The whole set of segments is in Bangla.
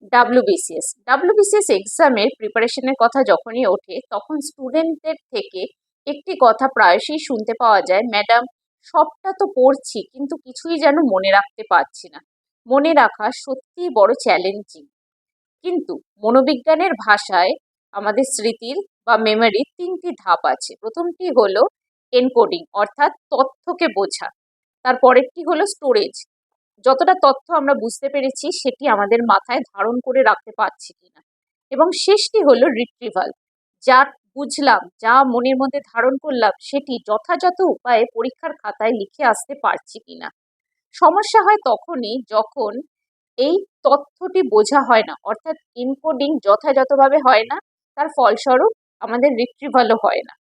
ডাব্লিউবিসিএস এক্সামের প্রিপারেশনের কথা যখনই ওঠে তখন স্টুডেন্টদের থেকে একটি কথা প্রায়শই শুনতে পাওয়া যায়, ম্যাডাম সবটা তো পড়ছি কিন্তু কিছুই যেন মনে রাখতে পারছি না। মনে রাখা সত্যিই বড় চ্যালেঞ্জিং। কিন্তু মনোবিজ্ঞানের ভাষায় আমাদের স্মৃতির বা মেমোরির তিনটি ধাপ আছে। প্রথমটি হলো এনকোডিং, অর্থাৎ তথ্যকে বোঝা। তারপরেরটি হলো স্টোরেজ, যতটা তথ্য আমরা বুঝতে পেরেছি সেটি আমাদের মাথায় ধারণ করে রাখতে পারছি কিনা। এবং শেষটি হলো রিট্রিভাল, যা বুঝলাম, যা মনের মধ্যে ধারণ করলাম সেটি যথাযথ উপায়ে পরীক্ষার খাতায় লিখে আসতে পারছি কিনা। সমস্যা হয় তখনই যখন এই তথ্যটি বোঝা হয় না, অর্থাৎ এনকোডিং যথাযথভাবে হয় না, তার ফলস্বরূপ আমাদের রিট্রিভালও হয় না।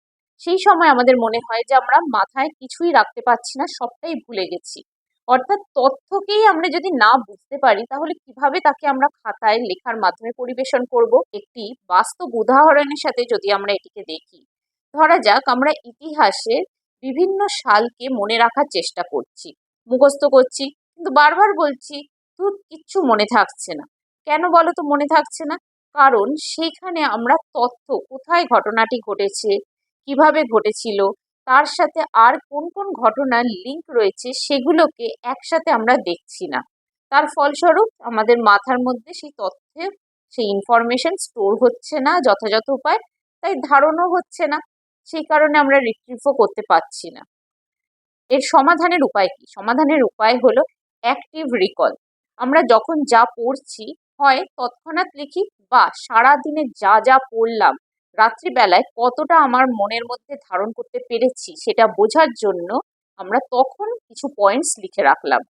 সেই সময় আমাদের মনে হয় যে আমরা মাথায় কিছুই রাখতে পারছি না, সবটাই ভুলে গেছি। অর্থাৎ তথ্যকেই আমরা যদি না বুঝতে পারি তাহলে কিভাবে তাকে আমরা খাতায় লেখার মাধ্যমে পরিবেশন করব। একটি বাস্তব উদাহরণের সাথে যদি আমরা এটিকে দেখি, ধরা যাক আমরা ইতিহাসের বিভিন্ন সালকে মনে রাখার চেষ্টা করছি, মুখস্থ করছি, কিন্তু বারবার বলছি তোর কিচ্ছু মনে থাকছে না। কেন বলো তো মনে থাকছে না? কারণ সেখানে আমরা তথ্য, কোথায় ঘটনাটি ঘটেছে, কিভাবে ঘটেছিল, তার সাথে আর কোন কোন ঘটনার লিঙ্ক রয়েছে সেগুলোকে একসাথে আমরা দেখছি না। তার ফলস্বরূপ আমাদের মাথার মধ্যে সেই তথ্যের, সেই ইনফরমেশন স্টোর হচ্ছে না যথাযথ উপায়, তাই ধারণও হচ্ছে না। সেই কারণে আমরা রিট্রিভও করতে পারছি না। এর সমাধানের উপায় কি? সমাধানের উপায় হলো অ্যাক্টিভ রিকল। আমরা যখন যা পড়ছি হয় তৎক্ষণাৎ লিখি, বা সারাদিনে যা যা পড়লাম রাত্রিবেলায় কতটা আমার মনের মধ্যে ধারণ করতে পেরেছি সেটা বোঝার জন্য আমরা তখন কিছু পয়েন্টস লিখে রাখলাম।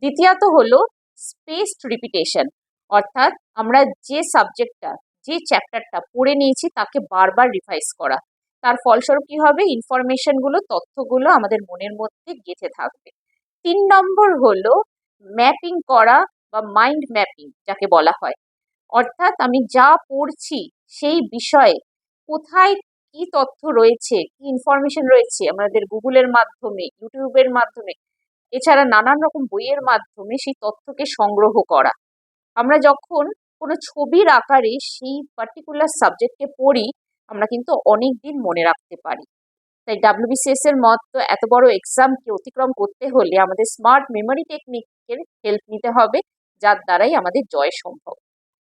দ্বিতীয়ত হলো স্পেসড রিপিটেশন, অর্থাৎ আমরা যে সাবজেক্টটা, যে চ্যাপ্টারটা পড়ে নিয়েছি তাকে বারবার রিভাইজ করা। তার ফলস্বরূপ কি হবে? ইনফরমেশনগুলো, তথ্যগুলো আমাদের মনের মধ্যে গেঁথে থাকবে। 3 নম্বর হলো ম্যাপিং করা বা মাইন্ড ম্যাপিং যাকে বলা হয়। অর্থাৎ আমি যা পড়ছি সেই বিষয়ে কোথায় কি তথ্য রয়েছে, কি ইনফরমেশন রয়েছে, আমাদের গুগলের মাধ্যমে, ইউটিউবের মাধ্যমে, এছাড়া নানান রকম বইয়ের মাধ্যমে সেই তথ্যকে সংগ্রহ করা। আমরা যখন কোনো ছবির আকারে সেই পার্টিকুলার সাবজেক্টকে পড়ি আমরা কিন্তু অনেক দিন মনে রাখতে পারি। তাই ডাব্লিউবিসিএস এর মতো এত বড় এক্সামকে অতিক্রম করতে হলে আমাদের স্মার্ট মেমোরি টেকনিকের হেল্প নিতে হবে, যার দ্বারাই আমাদের জয় সম্ভব।